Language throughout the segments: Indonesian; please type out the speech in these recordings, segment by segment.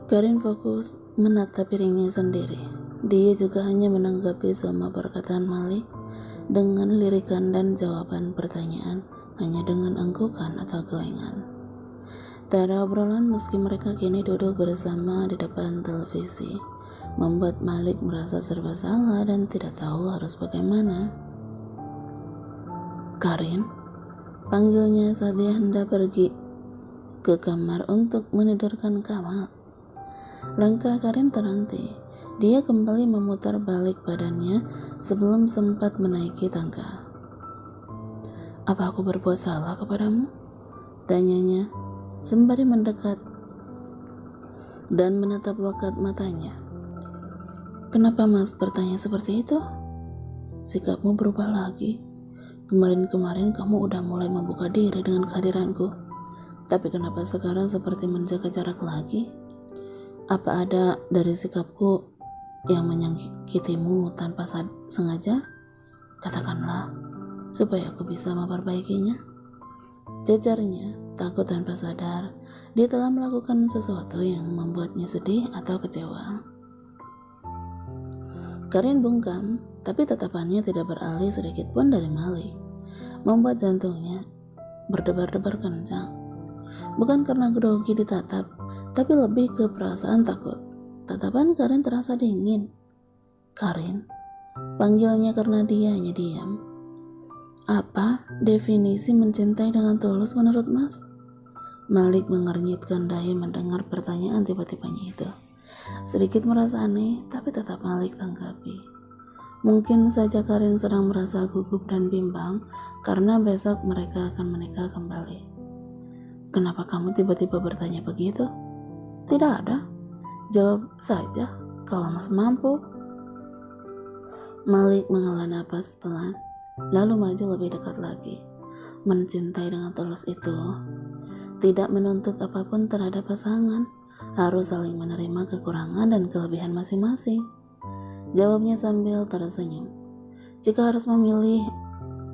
Karin fokus menatap piringnya sendiri. Dia juga hanya menanggapi semua perkataan Malik dengan lirikan dan jawaban pertanyaan hanya dengan anggukan atau gelengan. Tak ada obrolan meski mereka kini duduk bersama di depan televisi, membuat Malik merasa serba salah dan tidak tahu harus bagaimana. Karin, panggilnya saat dia hendak pergi ke kamar untuk menidurkan Kamal. Langkah Karin terhenti. Dia kembali memutar balik badannya sebelum sempat menaiki tangga. "Apa aku berbuat salah kepadamu?" tanyanya sembari mendekat dan menatap lokat matanya. "Kenapa Mas bertanya seperti itu? Sikapmu berubah lagi. Kemarin-kemarin kamu udah mulai membuka diri dengan kehadiranku. Tapi kenapa sekarang seperti menjaga jarak lagi? Apa ada dari sikapku yang menyakitimu tanpa sengaja? Katakanlah, supaya aku bisa memperbaikinya." Jajarnya, takut tanpa sadar, dia telah melakukan sesuatu yang membuatnya sedih atau kecewa. Karin bungkam, tapi tatapannya tidak beralih sedikit pun dari Malik, membuat jantungnya berdebar-debar kencang. Bukan karena grogi ditatap, tapi lebih ke perasaan takut. Tatapan Karin terasa dingin. "Karin," panggilnya karena dia hanya diam. "Apa definisi mencintai dengan tulus menurut Mas?" Malik mengernyitkan dahi mendengar pertanyaan tiba-tibanya itu. Sedikit merasa aneh, tapi tetap Malik tanggapi. Mungkin saja Karin sedang merasa gugup dan bimbang karena besok mereka akan menikah kembali. "Kenapa kamu tiba-tiba bertanya begitu?" "Tidak ada. Jawab saja kalau Mas mampu." Malik menghela napas pelan, lalu maju lebih dekat lagi. Mencintai dengan tulus itu tidak menuntut apapun terhadap pasangan, harus saling menerima kekurangan dan kelebihan masing-masing. Jawabnya sambil tersenyum. Jika harus memilih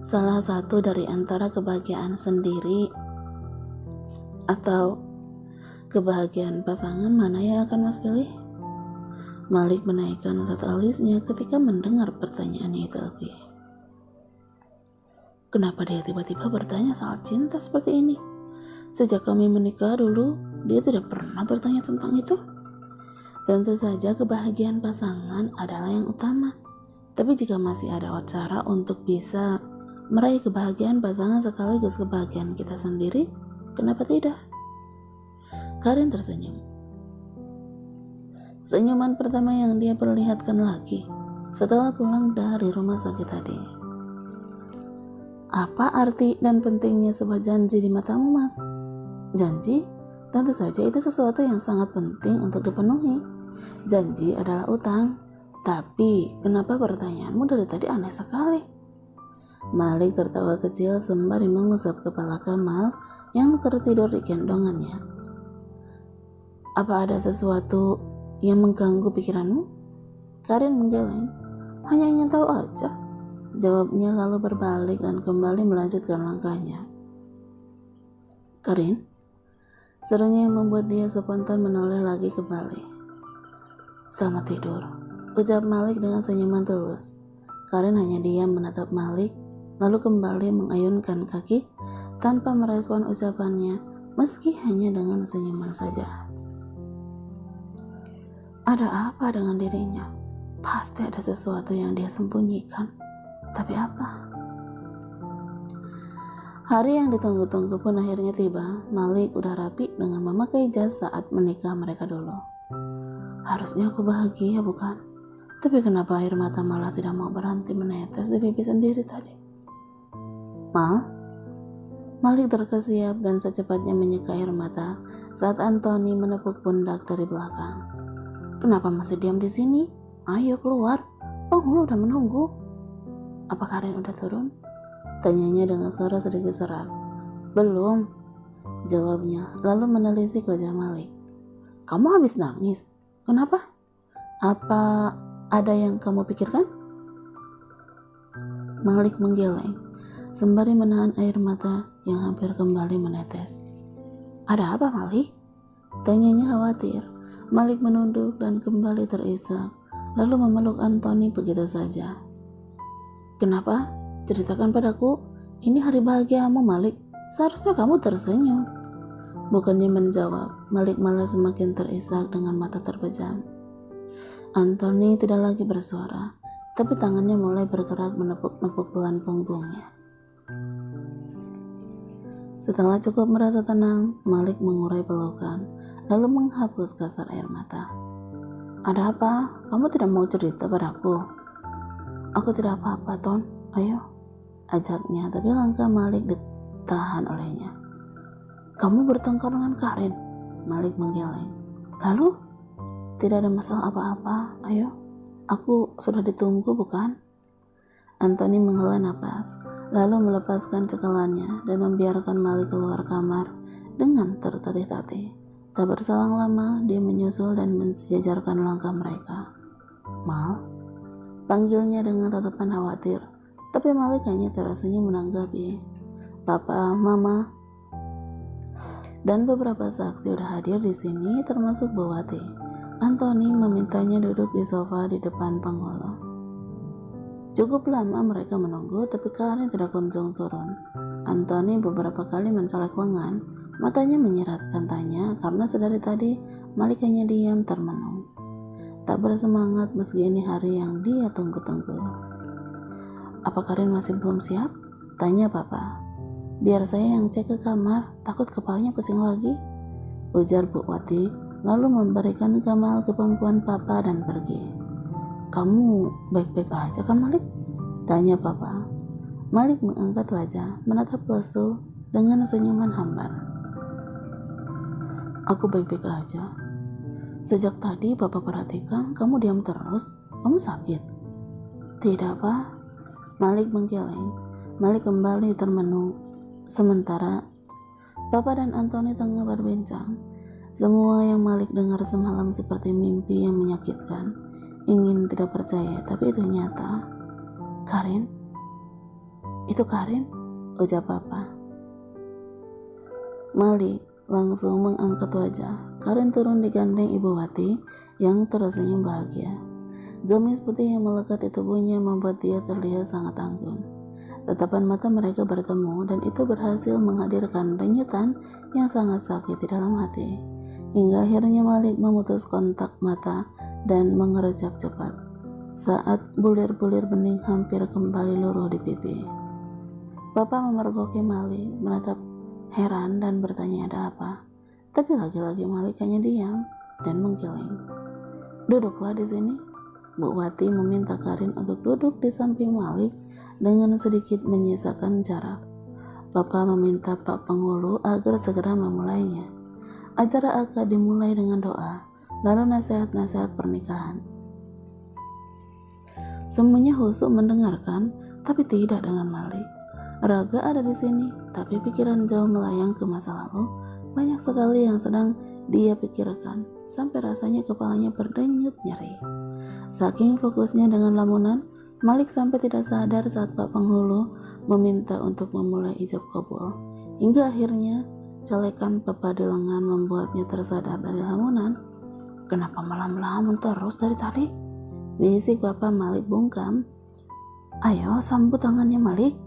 salah satu dari antara kebahagiaan sendiri atau kebahagiaan pasangan, mana yang akan Mas pilih? Malik menaikkan satu alisnya ketika mendengar pertanyaannya itu lagi. Kenapa dia tiba-tiba bertanya soal cinta seperti ini? Sejak kami menikah dulu, dia tidak pernah bertanya tentang itu. Tentu saja kebahagiaan pasangan adalah yang utama. Tapi jika masih ada cara untuk bisa meraih kebahagiaan pasangan sekaligus kebahagiaan kita sendiri, kenapa tidak? Karin tersenyum. Senyuman pertama yang dia perlihatkan lagi setelah pulang dari rumah sakit tadi. "Apa arti dan pentingnya sebuah janji di matamu, Mas?" "Janji? Tentu saja itu sesuatu yang sangat penting untuk dipenuhi. Janji adalah utang. Tapi kenapa pertanyaanmu dari tadi aneh sekali?" Malik tertawa kecil sembari mengusap kepala Kamal yang tertidur di gendongannya. "Apa ada sesuatu yang mengganggu pikiranmu?" Karin menggeleng. "Hanya ingin tahu aja," jawabnya lalu berbalik dan kembali melanjutkan langkahnya. "Karin," serunya yang membuat dia spontan menoleh lagi kembali. "Selamat tidur," ucap Malik dengan senyuman tulus. Karin hanya diam menatap Malik, lalu kembali mengayunkan kaki tanpa merespon ucapannya, meski hanya dengan senyuman saja. Ada apa dengan dirinya? Pasti ada sesuatu yang dia sembunyikan. Tapi apa? Hari yang ditunggu-tunggu pun akhirnya tiba. Malik udah rapi dengan memakai jas saat menikah mereka dulu. Harusnya aku bahagia, bukan? Tapi kenapa air mata malah tidak mau berhenti menetes di pipi sendiri tadi? "Ma?" Malik terkesiap dan secepatnya menyeka air mata saat Anthony menepuk pundak dari belakang. "Kenapa masih diam di sini? Ayo keluar, penghulu udah menunggu." "Apa Karin udah turun?" tanyanya dengan suara sedikit serak. "Belum," jawabnya, lalu menelisik wajah Malik. "Kamu habis nangis? Kenapa? Apa ada yang kamu pikirkan?" Malik menggeleng, sembari menahan air mata yang hampir kembali menetes. "Ada apa, Malik?" tanyanya khawatir. Malik menunduk dan kembali terisak, lalu memeluk Anthony begitu saja. Kenapa? Ceritakan padaku. Ini hari bahagiamu, Malik. Seharusnya kamu tersenyum. Bukannya menjawab, Malik malah semakin terisak dengan mata terpejam. Anthony tidak lagi bersuara, tapi tangannya mulai bergerak menepuk-nepuk pelan punggungnya. Setelah cukup merasa tenang, Malik mengurai pelukan, lalu menghapus kasar air mata. Ada apa? Kamu tidak mau cerita padaku? Aku tidak apa-apa, Ton. Ayo, ajaknya, tapi langkah Malik ditahan olehnya. Kamu bertengkar dengan Karin? Malik menggeleng. Lalu? Tidak ada masalah apa-apa. Ayo, aku sudah ditunggu, bukan? Anthony menghela napas, lalu melepaskan cekalannya dan membiarkan Malik keluar kamar dengan tertatih-tatih. Tak berselang lama, dia menyusul dan mensejajarkan langkah mereka. Mal? Panggilnya dengan tatapan khawatir, tapi Malik hanya tersenyum menanggapi. Papa, Mama, dan beberapa saksi sudah hadir di sini, termasuk Bu Wati. Anthony memintanya duduk di sofa di depan penghulu. Cukup lama mereka menunggu, tapi Karin tidak kunjung turun. Anthony beberapa kali mencolek lengan, matanya menyeratkan tanya karena sedari tadi Malik hanya diam termenung. Tak bersemangat meski ini hari yang dia tunggu-tunggu. Apa Karin masih belum siap? Tanya Papa. Biar saya yang cek ke kamar, takut kepalanya pusing lagi, ujar Bu Wati, lalu memberikan Kamal ke pangkuan Papa dan pergi. Kamu baik-baik aja kan, Malik? Tanya Papa. Malik mengangkat wajah, menatap lesu dengan senyuman hambar. Aku baik-baik aja. Sejak tadi Papa perhatikan kamu diam terus. Kamu sakit? Tidak, Pak. Malik menggeleng. Malik kembali termenung. Sementara Papa dan Anthony tengah berbincang. Semua yang Malik dengar semalam seperti mimpi yang menyakitkan. Ingin tidak percaya, tapi itu nyata. Karin? Itu Karin? Ujar Papa. Malik langsung mengangkat wajah. Karin turun digandeng Ibu Wati yang tersenyum bahagia. Gamis putih yang melekat di tubuhnya membuat dia terlihat sangat anggun. Tatapan mata mereka bertemu dan itu berhasil menghadirkan denyutan yang sangat sakit di dalam hati. Hingga akhirnya Malik memutus kontak mata dan mengerjap cepat saat bulir-bulir bening hampir kembali luruh di pipi. Papa memergoki Malik, menatap heran dan bertanya ada apa. Tapi lagi-lagi Malik hanya diam dan menggeleng. Duduklah di sini. Bu Wati meminta Karin untuk duduk di samping Malik dengan sedikit menyisakan jarak. Papa meminta Pak Penghulu agar segera memulainya. Acara akad dimulai dengan doa, lalu nasihat-nasihat pernikahan. Semuanya khusyuk mendengarkan, tapi tidak dengan Malik. Raga ada di sini, tapi pikiran jauh melayang ke masa lalu. Banyak sekali yang sedang dia pikirkan, sampai rasanya kepalanya berdenyut nyeri. Saking fokusnya dengan lamunan, Malik sampai tidak sadar saat Pak Penghulu meminta untuk memulai ijab kabul. Hingga akhirnya, celekan Papa di lengan membuatnya tersadar dari lamunan. Kenapa malah melamun terus dari tadi? Bisik Papa Malik bungkam. Ayo sambut tangannya Malik,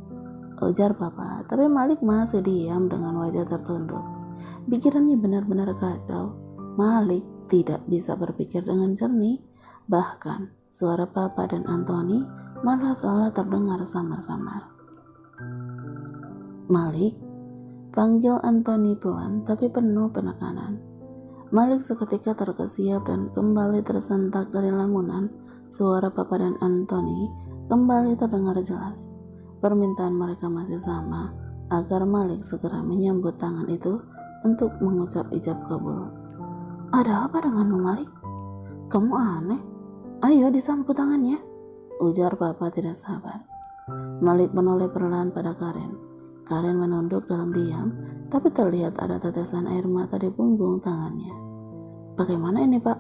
ujar Papa, tapi Malik masih diam dengan wajah tertunduk. Pikirannya benar-benar kacau. Malik tidak bisa berpikir dengan jernih. Bahkan suara Papa dan Anthony malah seolah terdengar samar-samar. Malik, panggil Anthony pelan tapi penuh penekanan. Malik seketika terkesiap dan kembali tersentak dari lamunan. Suara Papa dan Anthony kembali terdengar jelas. Permintaan mereka masih sama, agar Malik segera menyambut tangan itu untuk mengucap ijab kabul. Ada apa denganmu, Malik? Kamu aneh. Ayo disambut tangannya, ujar Papa tidak sabar. Malik menoleh perlahan pada Karin. Karin menunduk dalam diam, tapi terlihat ada tetesan air mata di punggung tangannya. Bagaimana ini, Pak?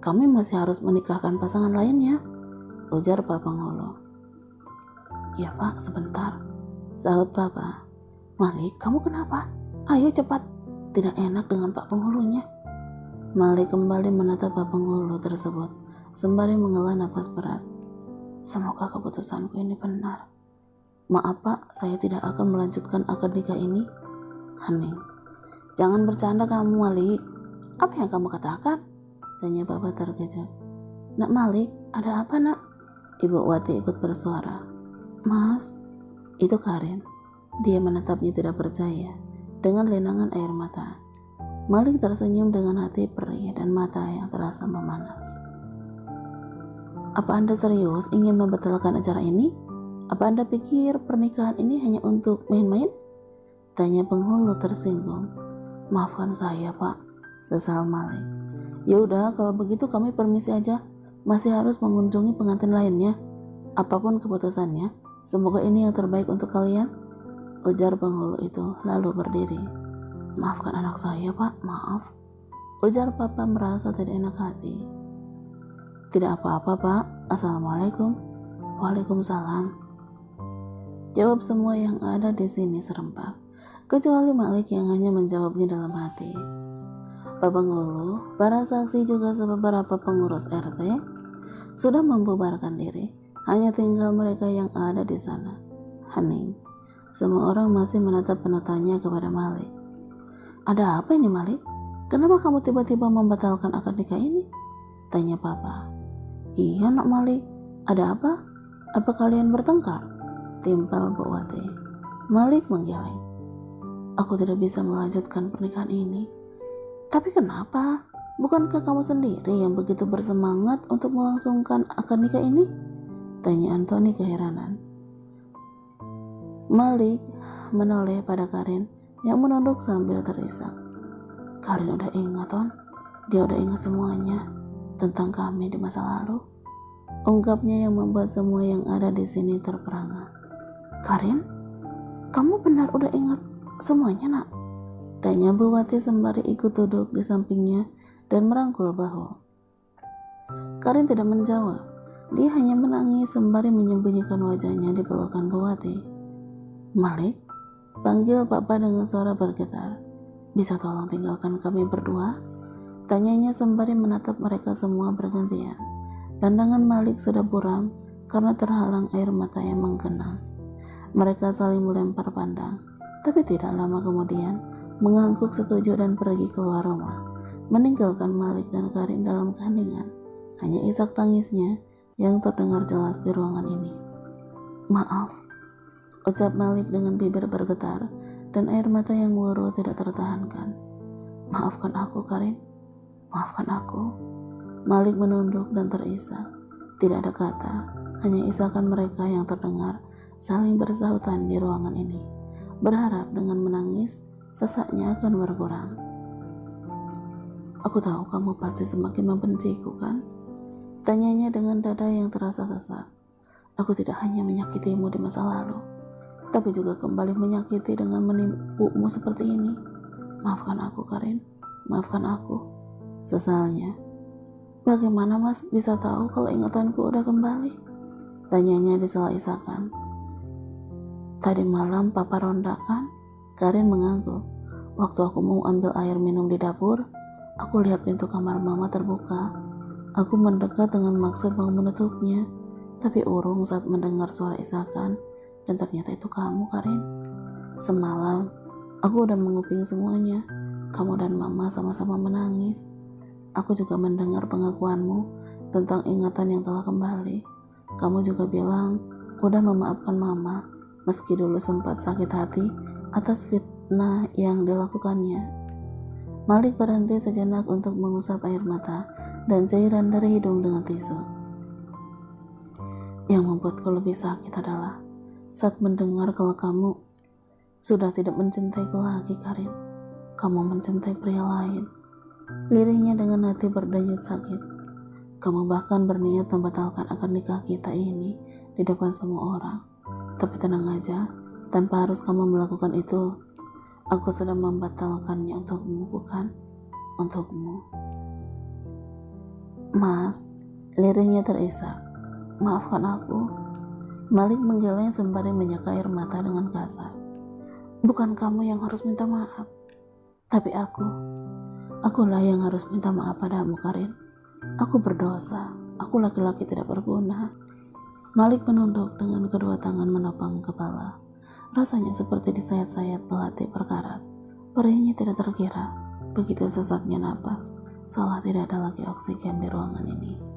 Kami masih harus menikahkan pasangan lainnya, ujar Pak Penghulu. Ya Pak, sebentar, sahut Papa. Malik, kamu kenapa? Ayo cepat, tidak enak dengan Pak Penghulunya. Malik kembali menatap penghulu tersebut sembari menghela napas berat. Semoga keputusanku ini benar. Maaf Pak, saya tidak akan melanjutkan akad nikah ini. Hening. Jangan bercanda kamu Malik. Apa yang kamu katakan? Tanya Bapak terkejut. Nak Malik, ada apa nak? Ibu Wati ikut bersuara. Mas, itu Karin. Dia menatapnya tidak percaya dengan linangan air mata. Malik tersenyum dengan hati perih dan mata yang terasa memanas. Apa Anda serius ingin membatalkan acara ini? Apa Anda pikir pernikahan ini hanya untuk main-main? Tanya penghulu tersinggung. Maafkan saya Pak, sesal Malik. Ya udah, kalau begitu kami permisi aja. Masih harus mengunjungi pengantin lainnya. Apapun keputusannya, semoga ini yang terbaik untuk kalian. Ujar penghulu itu lalu berdiri. Maafkan anak saya Pak, maaf. Ujar Papa merasa tidak enak hati. Tidak apa-apa Pak, Assalamualaikum. Waalaikumsalam. Jawab semua yang ada di sini serempak, kecuali Malik yang hanya menjawabnya dalam hati. Pak Penghulu, para saksi juga beberapa pengurus RT sudah membubarkan diri. Hanya tinggal mereka yang ada di sana. Hening. Semua orang masih menatap penuh tanya kepada Malik. Ada apa ini Malik? Kenapa kamu tiba-tiba membatalkan akad nikah ini? Tanya Papa. Iya nak Malik, ada apa? Apa kalian bertengkar? Timpal Bu Wati. Malik menggeleng. Aku tidak bisa melanjutkan pernikahan ini. Tapi kenapa? Bukankah kamu sendiri yang begitu bersemangat untuk melangsungkan akad nikah ini? Tanya Antoni keheranan. Malik menoleh pada Karin yang menunduk sambil terisak. Karin udah ingat Ton, dia udah ingat semuanya tentang kami di masa lalu. Ungkapnya yang membuat semua yang ada di sini terperangah. Karin, kamu benar udah ingat semuanya nak? Tanya Bu Wati sembari ikut duduk di sampingnya dan merangkul bahu. Karin tidak menjawab, dia hanya menangis sembari menyembunyikan wajahnya di pelukan Bu Wati. Malik, panggil Papa dengan suara bergetar. Bisa tolong tinggalkan kami berdua? Tanyanya sembari menatap mereka semua bergantian. Pandangan Malik sudah buram karena terhalang air mata yang menggenang. Mereka saling melempar pandang, tapi tidak lama kemudian mengangguk setuju dan pergi keluar rumah, meninggalkan Malik dan Karin dalam keheningan. Hanya isak tangisnya yang terdengar jelas di ruangan ini. Maaf, ucap Malik dengan bibir bergetar dan air mata yang meluruh tidak tertahankan. Maafkan aku Karin, maafkan aku. Malik menunduk dan terisak. Tidak ada kata, hanya isakan mereka yang terdengar saling bersahutan di ruangan ini, berharap dengan menangis sesaknya akan berkurang. Aku tahu kamu pasti semakin membenciku kan? Tanyanya dengan dada yang terasa sesak. Aku tidak hanya menyakitimu di masa lalu, tapi juga kembali menyakiti dengan menipumu seperti ini. Maafkan aku Karin, maafkan aku. Sesalnya. Bagaimana Mas bisa tahu kalau ingatanku udah kembali? Tanyanya disela isakan. Tadi malam Papa ronda kan? Karin mengangguk. Waktu aku mau ambil air minum di dapur, aku lihat pintu kamar Mama terbuka. Aku mendekat dengan maksud mau menutupnya, tapi urung saat mendengar suara isakan, dan ternyata itu kamu Karin. Semalam, aku udah menguping semuanya. Kamu dan Mama sama-sama menangis. Aku juga mendengar pengakuanmu tentang ingatan yang telah kembali. Kamu juga bilang udah memaafkan Mama, meski dulu sempat sakit hati atas fitnah yang dilakukannya. Malik berhenti sejenak untuk mengusap air mata dan cairan dari hidung dengan tisu. Yang membuatku lebih sakit adalah saat mendengar kalau kamu sudah tidak mencintaiku lagi Karin. Kamu mencintai pria lain. Lirihnya dengan hati berdenyut sakit. Kamu bahkan berniat membatalkan akad nikah kita ini di depan semua orang. Tapi tenang aja, tanpa harus kamu melakukan itu. Aku sudah membatalkannya untukmu, bukan? Untukmu. Mas, lirihnya terisak. Maafkan aku. Malik menggeleng sembari menyeka air mata dengan kasar. Bukan kamu yang harus minta maaf, tapi aku. Akulah yang harus minta maaf padamu, Karin. Aku berdosa. Aku laki-laki tidak berguna. Malik menunduk dengan kedua tangan menopang kepala. Rasanya seperti disayat-sayat belati berkarat. Perihnya tidak terkira. Begitu sesaknya napas, seolah tidak ada lagi oksigen di ruangan ini.